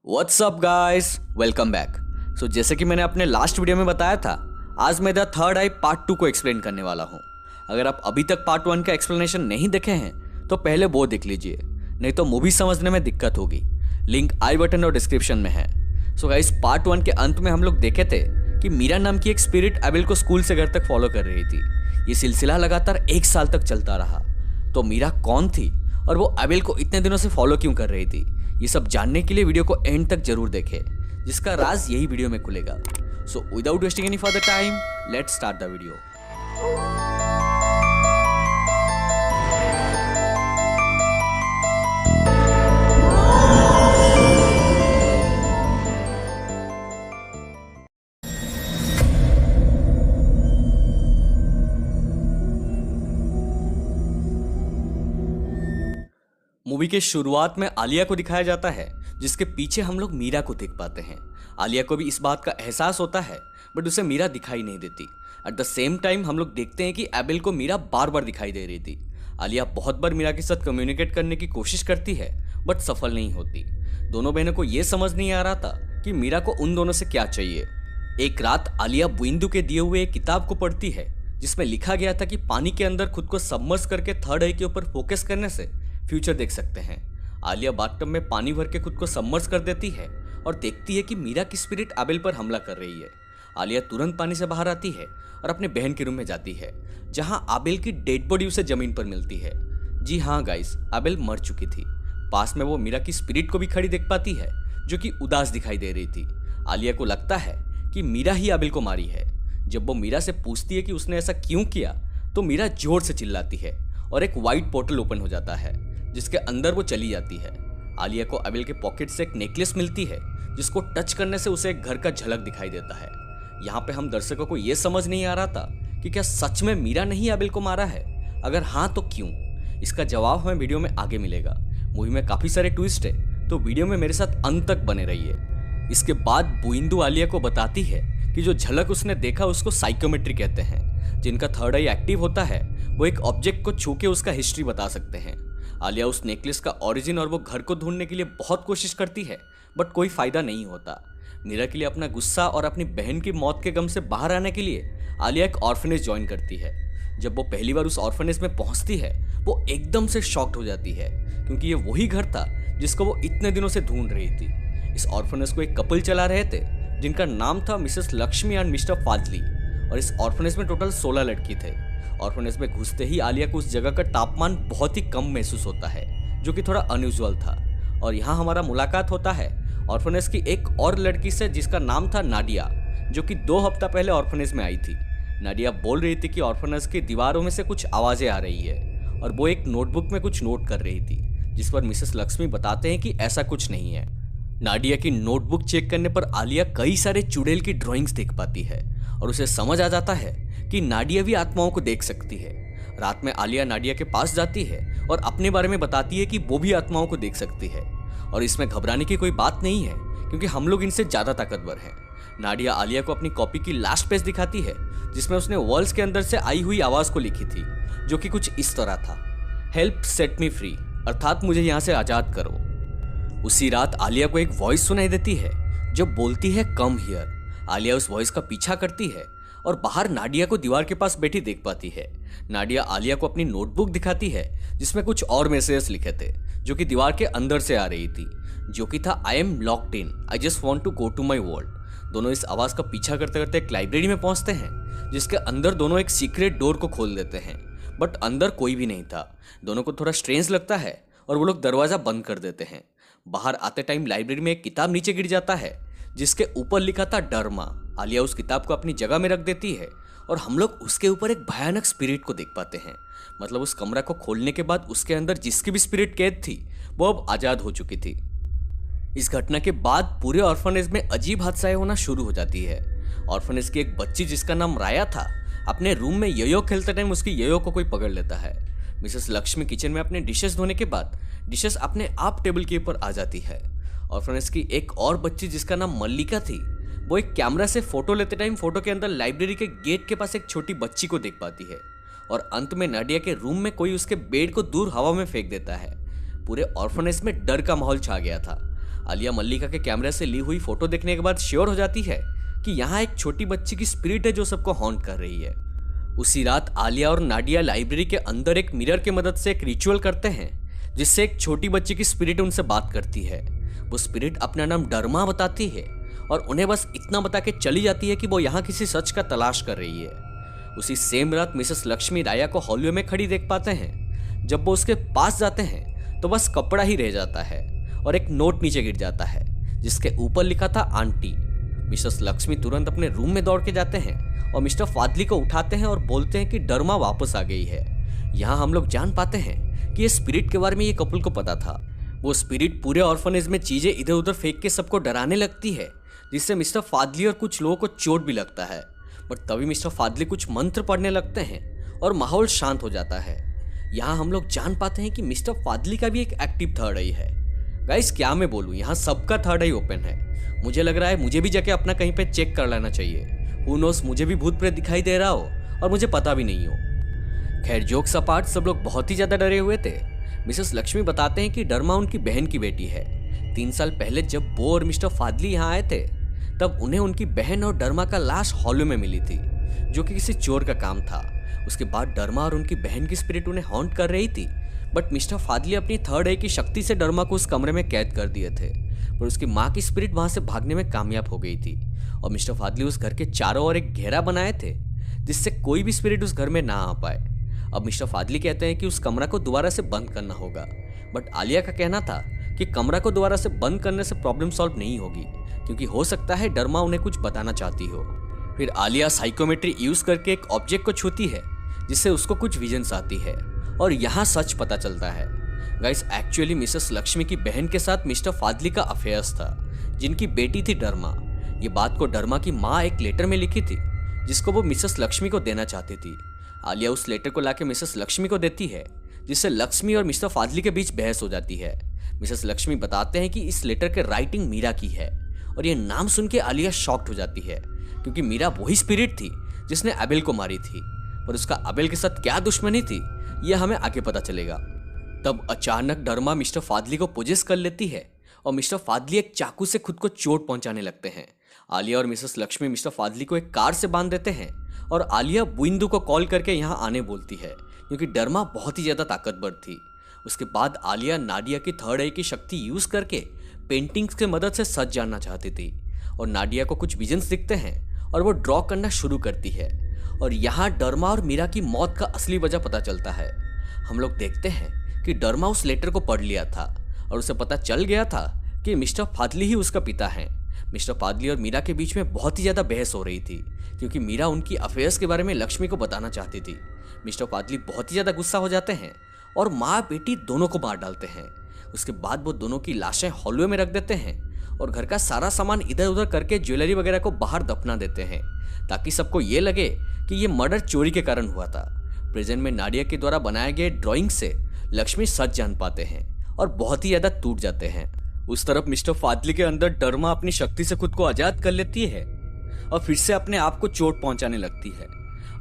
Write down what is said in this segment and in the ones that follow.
What's up guys, welcome back. So जैसे कि मैंने अपने लास्ट वीडियो में बताया था, आज मैं द थर्ड आई पार्ट 2 को एक्सप्लेन करने वाला हूँ। अगर आप अभी तक पार्ट 1 का एक्सप्लेनेशन नहीं देखे हैं तो पहले वो देख लीजिए, नहीं तो मूवी समझने में दिक्कत होगी। लिंक आई बटन और डिस्क्रिप्शन में है। सो गाइस, पार्ट 1 के अंत में हम लोग देखे थे कि मीरा नाम की एक स्पिरिट एबेल को स्कूल से घर तक फॉलो कर रही थी। ये सिलसिला लगातार 1 साल तक चलता रहा। तो मीरा कौन थी और वो एबेल को इतने दिनों से फॉलो क्यों कर रही थी, ये सब जानने के लिए वीडियो को एंड तक जरूर देखें, जिसका राज यही वीडियो में खुलेगा। So without wasting any further time, let's start the video. Movie के शुरुआत में आलिया को दिखाया जाता है, जिसके पीछे हम लोग मीरा को देख पाते हैं। आलिया को भी इस बात का एहसास होता है, बट उसे मीरा दिखाई नहीं देती। एट द सेम टाइम हम लोग देखते हैं कि एबेल को मीरा बार बार दिखाई दे रही थी। आलिया बहुत बार मीरा के साथ कम्युनिकेट करने की कोशिश करती है, बट सफल नहीं होती। दोनों बहनों को यह समझ नहीं आ रहा था कि मीरा को उन दोनों से क्या चाहिए। एक रात आलिया बुइंदू के दिए हुए एक किताब को पढ़ती है, जिसमें लिखा गया था कि पानी के अंदर खुद को सबमर्ज करके थर्ड आई के ऊपर फोकस करने से फ्यूचर देख सकते हैं। आलिया बाथटब में पानी भर के खुद को सबमर्ज कर देती है और देखती है कि मीरा की स्पिरिट एबेल पर हमला कर रही है। आलिया तुरंत पानी से बाहर आती है और अपने बहन के रूम में जाती है, जहां एबेल की डेड बॉडी उसे जमीन पर मिलती है। जी हाँ गाइस, एबेल मर चुकी थी। पास में वो मीरा की स्पिरिट को भी खड़ी देख पाती है, जो कि उदास दिखाई दे रही थी। आलिया को लगता है कि मीरा ही एबेल को मारी है। जब वो मीरा से पूछती है कि उसने ऐसा क्यों किया, तो मीरा जोर से चिल्लाती है और एक व्हाइट पोर्टल ओपन हो जाता है, जिसके अंदर वो चली जाती है। आलिया को एबेल के पॉकेट से एक नेकलेस मिलती है, जिसको टच करने से उसे एक घर का झलक दिखाई देता है। यहाँ पे हम दर्शकों को यह समझ नहीं आ रहा था कि क्या सच में मीरा ने ही एबेल को मारा है। अगर हाँ तो क्यों, इसका जवाब हमें वीडियो में आगे मिलेगा। मूवी में काफी सारे ट्विस्ट है, तो वीडियो में मेरे साथ अंत तक बने रहिए। इसके बाद बुइंदू आलिया को बताती है कि जो झलक उसने देखा उसको साइकोमेट्री कहते हैं। जिनका थर्ड आई एक्टिव होता है, वो एक ऑब्जेक्ट को छू के उसका हिस्ट्री बता सकते हैं। आलिया उस नेकलेस का ओरिजिन और वो घर को ढूंढने के लिए बहुत कोशिश करती है, बट कोई फायदा नहीं होता। मीरा के लिए अपना गुस्सा और अपनी बहन की मौत के गम से बाहर आने के लिए आलिया एक ऑर्फनेज ज्वाइन करती है। जब वो पहली बार उस ऑर्फनेज में पहुंचती है, वो एकदम से शॉक्ड हो जाती है, क्योंकि ये वही घर था जिसको वो इतने दिनों से ढूंढ रही थी। इस ऑर्फनेज को एक कपल चला रहे थे, जिनका नाम था Mrs Lakshmi and mister Fazli, और इस ऑर्फनेज में टोटल 16 लड़की थे। ऑर्फनेज में घुसते ही आलिया को उस जगह का तापमान बहुत ही कम महसूस होता है, जो कि थोड़ा अनयूजुअल था। और यहाँ हमारा मुलाकात होता है ऑर्फनेज की एक और लड़की से, जिसका नाम था नाडिया, जो कि 2 हफ्ता पहले ऑर्फनेज में आई थी। नाडिया बोल रही थी कि ऑर्फनेज की दीवारों में से कुछ आवाजें आ रही है, और वो एक नोटबुक में कुछ नोट कर रही थी, जिस पर मिसेस लक्ष्मी बताते हैं कि ऐसा कुछ नहीं है। नाडिया की नोटबुक चेक करने पर आलिया कई सारे चुड़ैल की ड्राइंग्स देख पाती है, और उसे समझ आ जाता है कि नाडिया भी आत्माओं को देख सकती है। रात में आलिया नाडिया के पास जाती है और अपने बारे में बताती है कि वो भी आत्माओं को देख सकती है, और इसमें घबराने की कोई बात नहीं है, क्योंकि हम लोग इनसे ज्यादा ताकतवर हैं। नाडिया आलिया को अपनी कॉपी की लास्ट पेज दिखाती है, जिसमें उसने वर्ल्ड्स के अंदर से आई हुई आवाज को लिखी थी, जो कि कुछ इस तरह था: हेल्प सेट मी फ्री, अर्थात मुझे यहाँ से आजाद करो। उसी रात आलिया को एक वॉइस सुनाई देती है, जो बोलती है कम हियर। आलिया उस वॉइस का पीछा करती है और बाहर नाडिया को दीवार के पास बैठी देख पाती है। नाडिया आलिया को अपनी नोटबुक दिखाती है, जिसमें कुछ और मैसेजेस लिखे थे, जो कि दीवार के अंदर से आ रही थी, जो कि था I am locked in, I just want to go to my world. दोनों इस आवाज का पीछा करते करते एक लाइब्रेरी में पहुंचते हैं, जिसके अंदर दोनों एक सीक्रेट डोर को खोल देते हैं, बट अंदर कोई भी नहीं था। दोनों को थोड़ा स्ट्रेंज लगता है और वो लोग दरवाजा बंद कर देते हैं। बाहर आते टाइम लाइब्रेरी में एक किताब नीचे गिर जाता है, जिसके ऊपर लिखा था डरमा। आलिया उस किताब को अपनी जगह में रख देती है, और हम लोग उसके ऊपर एक भयानक स्पिरिट को देख पाते हैं। मतलब उस कमरा को खोलने के बाद उसके अंदर जिसकी भी स्पिरिट कैद थी, वो अब आजाद हो चुकी थी। इस घटना के बाद पूरे ऑर्फनेज में अजीब हादसाएं होना शुरू हो जाती है। ऑर्फनेज की एक बच्ची, जिसका नाम राया था, अपने रूम में योयो खेलते टाइम उसकी योयो को कोई पकड़ लेता है। मिसेस लक्ष्मी किचन में अपने डिशेस धोने के बाद डिशेस अपने आप टेबल के ऊपर आ जाती है। ऑर्फनेज की एक और बच्ची, जिसका नाम मल्लिका थी, वो एक कैमरा से फोटो लेते टाइम फोटो के अंदर लाइब्रेरी के गेट के पास एक छोटी बच्ची को देख पाती है, और अंत में नाडिया के रूम में कोई उसके बेड को दूर हवा में फेंक देता है। पूरे ऑर्फनेज में डर का माहौल छा गया था। आलिया मल्लिका के कैमरे से ली हुई फोटो देखने के बाद श्योर हो जाती है कि यहाँ एक छोटी बच्ची की स्पिरिट है जो सबको हॉन्ट कर रही है। उसी रात आलिया और नाडिया लाइब्रेरी के अंदर एक मिरर की मदद से एक रिचुअल करते हैं जिससे एक छोटी बच्ची की स्पिरिट उनसे बात करती है। वो स्पिरिट अपना नाम डरमा बताती है और उन्हें बस इतना बता के चली जाती है कि वो यहाँ किसी सच का तलाश कर रही है। उसी सेम रात मिसेस लक्ष्मी राया को हॉलवे में खड़ी देख पाते हैं। जब वो उसके पास जाते हैं तो बस कपड़ा ही रह जाता है और एक नोट नीचे गिर जाता है जिसके ऊपर लिखा था आंटी। मिसेस लक्ष्मी तुरंत अपने रूम में दौड़ के जाते हैं और मिस्टर फादली को उठाते हैं और बोलते हैं कि डरमा वापस आ गई है। यहाँ हम लोग जान पाते हैं कि ये स्पिरिट के बारे में ये कपल को पता था। वो स्पिरिट पूरे ऑर्फनेज में चीजें इधर उधर फेंक के सबको डराने लगती है जिससे मिस्टर फादली और कुछ लोगों को चोट भी लगता है। बट तभी मिस्टर फादली कुछ मंत्र पढ़ने लगते हैं और माहौल शांत हो जाता है। यहाँ हम लोग जान पाते हैं कि मिस्टर फादली का भी एक एक्टिव थर्ड आई है। गाइस क्या मैं बोलूँ, यहाँ सबका थर्ड आई ओपन है। मुझे लग रहा है मुझे भी जाके अपना कहीं पे चेक कर लेना चाहिए। हू नोस मुझे भी भूत प्रेत दिखाई दे रहा हो और मुझे पता भी नहीं हो। खैर जोक्स अपार्ट, सब लोग बहुत ही ज्यादा डरे हुए थे। मिसेस लक्ष्मी बताते हैं कि डरमा उनकी बहन की बेटी है। 3 साल पहले जब वो और मिस्टर फादली यहाँ आए थे तब उन्हें उनकी बहन और डरमा का लाश हॉलवे में मिली थी जो कि किसी चोर का काम था। उसके बाद डरमा और उनकी बहन की स्पिरिट उन्हें हॉन्ट कर रही थी। बट मिस्टर फादली अपनी थर्ड आई की शक्ति से डरमा को उस कमरे में कैद कर दिए थे। पर उसकी माँ की स्पिरिट वहां से भागने में कामयाब हो गई थी और मिस्टर फादली उस घर के चारों ओर एक घेरा बनाए थे जिससे कोई भी स्पिरिट उस घर में ना आ पाए। अब मिस्टर फादली कहते हैं कि उस कमरा को दोबारा से बंद करना होगा। बट आलिया का कहना था कि कमरा को दोबारा से बंद करने से प्रॉब्लम सॉल्व नहीं होगी क्योंकि हो सकता है डरमा उन्हें कुछ बताना चाहती हो। फिर आलिया साइकोमेट्री यूज करके एक ऑब्जेक्ट को छूती है जिससे उसको कुछ विजन्स आती है और यहाँ सच पता चलता है। गाइस एक्चुअली मिसेस लक्ष्मी की बहन के साथ मिस्टर फादली का अफेयर्स था जिनकी बेटी थी डरमा। ये बात को डरमा की माँ एक लेटर में लिखी थी जिसको वो मिसेस लक्ष्मी को देना चाहती थी। आलिया उस लेटर को लाके मिसेस लक्ष्मी को देती है जिससे लक्ष्मी और मिस्टर फादली के बीच बहस हो जाती है। मिसेस लक्ष्मी बताते हैं कि इस लेटर के राइटिंग मीरा की है और ये नाम सुन के आलिया शॉक्ड हो जाती है क्योंकि मीरा वही स्पिरिट थी जिसने अबेल को मारी थी। पर उसका अबेल के साथ क्या दुश्मनी थी यह हमें आगे पता चलेगा। तब अचानक डरमा मिस्टर फादली को पोजेस कर लेती है और मिस्टर फादली एक चाकू से खुद को चोट पहुंचाने लगते हैं। आलिया और मिसेस लक्ष्मी मिस्टर फादली को एक कार से बांध देते हैं और आलिया बुइंदू को कॉल करके यहाँ आने बोलती है क्योंकि डरमा बहुत ही ज्यादा ताकतवर थी। उसके बाद आलिया नाडिया की थर्ड आई की शक्ति यूज करके पेंटिंग्स की मदद से सच जानना चाहती थी और नाडिया को कुछ विजन्स दिखते हैं और वो ड्रॉ करना शुरू करती है और यहाँ डरमा और मीरा की मौत का असली वजह पता चलता है। हम लोग देखते हैं कि डरमा उस लेटर को पढ़ लिया था और उसे पता चल गया था कि मिस्टर फादली ही उसका पिता है। मिस्टर फादली और मीरा के बीच में बहुत ही ज्यादा बहस हो रही थी क्योंकि मीरा उनकी अफेयर्स के बारे में लक्ष्मी को बताना चाहती थी। मिस्टर फादली बहुत ही ज्यादा गुस्सा हो जाते हैं और माँ बेटी दोनों को मार डालते हैं। उसके बाद वो दोनों की लाशें हॉलवे में रख देते हैं और घर का सारा सामान इधर उधर करके ज्वेलरी वगैरह को बाहर दफना देते हैं ताकि सबको ये लगे कि ये मर्डर चोरी के कारण हुआ था। प्रेजेंट में नाडिया के द्वारा बनाए गए ड्राइंग से लक्ष्मी सच जान पाते हैं और बहुत ही ज्यादा टूट जाते हैं। उस तरफ मिस्टर फादली के अंदर डरमा अपनी शक्ति से खुद को आजाद कर लेती है और फिर से अपने आप को चोट पहुंचाने लगती है।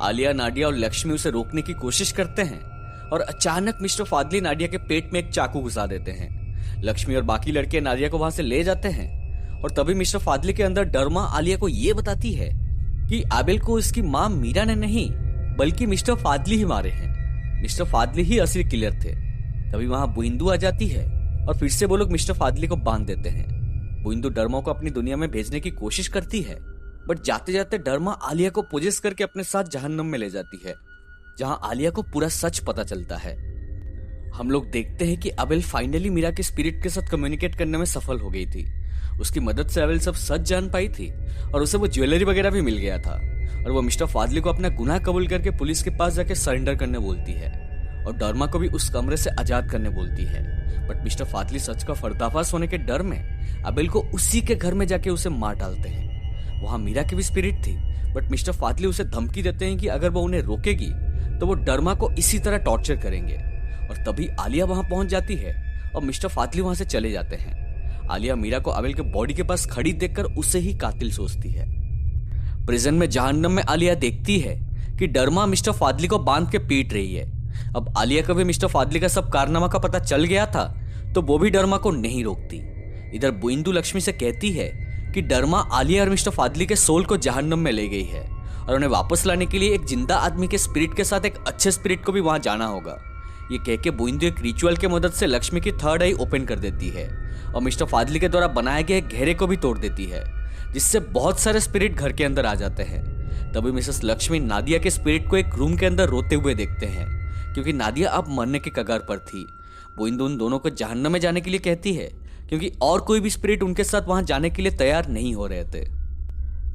आलिया, नाडिया और लक्ष्मी उसे रोकने की कोशिश करते हैं और अचानक मिस्टर फादली नाडिया के पेट में एक चाकू घुसा देते हैं। लक्ष्मी और बाकी लड़के नाडिया को वहां से ले जाते हैं और तभी मिस्टर फादली के अंदर डरमा आलिया को यह बताती है कि आबेल को इसकी मां मीरा ने नहीं बल्कि मिस्टर फादली ही मारे हैं। मिस्टर फादली ही असली किलर थे। तभी वहां बुइंदू आ जाती है और फिर से वो लोग मिस्टर फादली को बांध देते हैं। बुइंदू डरमा को अपनी दुनिया में भेजने की कोशिश करती है बट जाते जाते डरमा आलिया को पोजेस करके अपने साथ जहन्नम में ले जाती है जहां आलिया को पूरा सच पता चलता है। हम लोग देखते हैं कि अबेल फाइनली मीरा के स्पिरिट के साथ कम्युनिकेट करने में सफल हो गई थी। उसकी मदद से अबेल सब सच जान पाई थी और उसे वो ज्वेलरी वगैरह भी मिल गया था और वो मिस्टर फादली को अपना गुनाह कबूल करके पुलिस के पास जाके सरेंडर करने बोलती है और डरमा को भी उस कमरे से आजाद करने बोलती है। बट मिस्टर फादली सच का पर्दाफाश होने के डर में अबेल को उसी के घर में जाके उसे मार डालते हैं। वहां मीरा की भी स्पिरिट थी बट मिस्टर फादली उसे धमकी देते हैं कि अगर वो उन्हें रोकेगी तो वो डरमा को इसी तरह टॉर्चर करेंगे और तभी आलिया वहां पहुंच जाती है और मिस्टर फादली वहां से चले जाते हैं। आलिया मीरा को अबेल के बॉडी के पास खड़ी देखकर उसे ही कातिल सोचती है। प्रिजन में जहन्नम में आलिया देखती है कि डरमा मिस्टर फादली को बांध के पीट रही है। अब आलिया को भी मिस्टर फादली का सब कारनामा का पता चल गया था तो वो भी डरमा को नहीं रोकती। इधर बुइंदू लक्ष्मी से कहती है कि डरमा आलिया और मिस्टर फादली के सोल को जहन्नम में ले गई है और उन्हें वापस लाने के लिए एक जिंदा आदमी के स्पिरिट के साथ एक अच्छे स्पिरिट को भी वहां जाना होगा। ये कह के बुइंदू एक रिचुअल के मदद से लक्ष्मी की थर्ड आई ओपन कर देती है और मिस्टर फादली के द्वारा बनाए गए घेरे को भी तोड़ देती है, जिससे बहुत सारे स्पिरिट घर के अंदर आ जाते हैं। तभी मिसेस लक्ष्मी नादिया के स्पिरिट को एक रूम के अंदर रोते हुए देखते हैं, क्योंकि नादिया अब मरने के कगार पर थी। बुइंदू उन दोनों को जहन्नम में जाने के लिए कहती है, क्योंकि और कोई भी स्पिरिट उनके साथ वहां जाने के लिए तैयार नहीं हो रहे थे।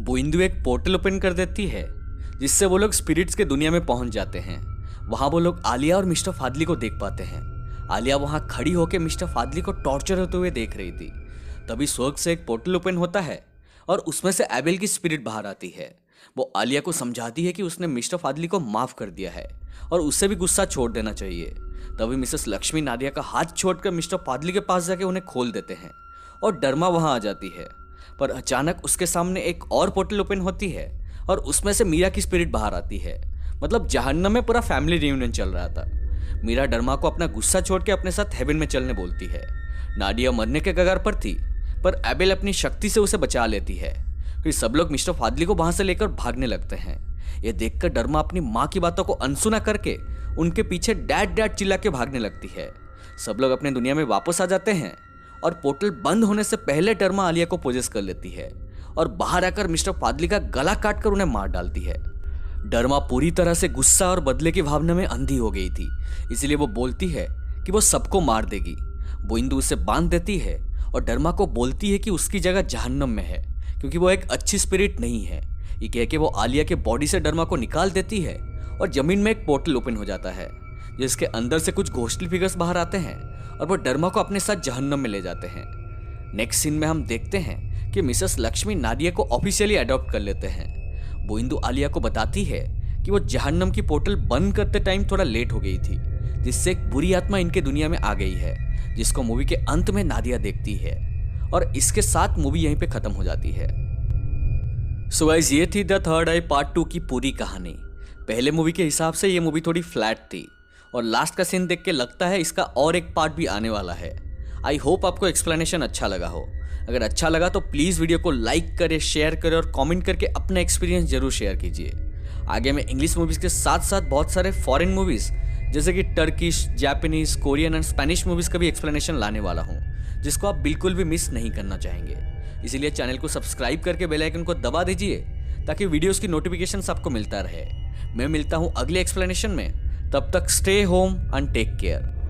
बुइंदू एक पोर्टल ओपन कर देती है, जिससे वो लोग स्पिरिट्स के दुनिया में पहुंच जाते हैं। वहां वो लोग आलिया और मिस्टर फादली को देख पाते हैं। आलिया वहां खड़ी होकर मिस्टर फादली को टॉर्चर होते हुए देख रही थी। तभी स्वर्ग से एक पोर्टल ओपन होता है और उसमें से एबेल की स्पिरिट बाहर आती है। वो आलिया को समझाती है कि उसने मिस्टर फादली को माफ कर दिया है और उससे भी गुस्सा छोड़ देना चाहिए। तभी मिसेस लक्ष्मी नादिया का हाथ छोड़कर मिस्टर फादली के पास जाके उन्हें खोल देते हैं और डरमा वहां आ जाती है। पर अचानक उसके सामने एक और पोर्टल ओपन होती है और उसमें से मीरा की स्पिरिट बाहर आती है। मतलब जहन्नम में पूरा फैमिली रियूनियन चल रहा था। मीरा डरमा को अपना गुस्सा छोड़ के अपने साथ हेवन में चलने बोलती है। नाडिया मरने के कगार पर थी, पर एबेल अपनी शक्ति से उसे बचा लेती है। फिर सब लोग मिस्टर फादली को वहां से लेकर भागने लगते हैं। ये देखकर डरमा अपनी माँ की बातों को अनसुना करके उनके पीछे डैड डैड चिल्ला के भागने लगती है। सब लोग अपने दुनिया में वापस आ जाते हैं और पोर्टल बंद होने से पहले डरमा आलिया को पोजेस कर लेती है और बाहर आकर मिस्टर फादली का गला काटकर उन्हें मार डालती है। डरमा पूरी तरह से गुस्सा और बदले की भावना में अंधी हो गई थी, इसलिए वो बोलती है कि वो सबको मार देगी। बुइंदू उसे बांध देती है और डरमा को बोलती है कि उसकी जगह जहन्नम में है, क्योंकि वो एक अच्छी स्पिरिट नहीं है। ये कह के वो आलिया के बॉडी से डरमा को निकाल देती है और जमीन में एक पोर्टल ओपन हो जाता है, जिसके अंदर से कुछ घोस्टली फिगर्स बाहर आते हैं और वो डरमा को अपने साथ जहन्नम में ले जाते हैं। नेक्स्ट सीन में हम देखते हैं कि मिसेस लक्ष्मी नादिया को ऑफिशियली अडॉप्ट कर लेते हैं। बुइंदू आलिया को बताती है कि वो जहन्नम की पोर्टल बंद करते टाइम थोड़ा लेट हो गई थी, जिससे एक बुरी आत्मा इनके दुनिया में आ गई है, जिसको मूवी के अंत में नादिया देखती है और इसके साथ मूवी यहीं पे खत्म हो जाती है। सो गाइस, ये थी द थर्ड आई पार्ट 2 की पूरी कहानी। पहले मूवी के हिसाब से ये मूवी थोड़ी फ्लैट थी और लास्ट का सीन देख के लगता है इसका और एक पार्ट भी आने वाला है। आई होप आपको एक्सप्लेनेशन अच्छा लगा हो। अगर अच्छा लगा तो प्लीज़ वीडियो को लाइक करें, शेयर करें और कमेंट करके अपना एक्सपीरियंस जरूर शेयर कीजिए। आगे मैं इंग्लिश मूवीज़ के साथ साथ बहुत सारे फॉरेन मूवीज़ जैसे कि Turkish, Japanese, Korean and Spanish movies का भी एक्सप्लेनेशन लाने वाला हूँ, जिसको आप बिल्कुल भी मिस नहीं करना चाहेंगे। इसीलिए चैनल को सब्सक्राइब करके बेल आइकन को दबा दीजिए ताकि वीडियोज़ की नोटिफिकेशंस आपको मिलता रहे। मैं मिलता हूँ अगले एक्सप्लेनेशन में। तब तक stay home and take care.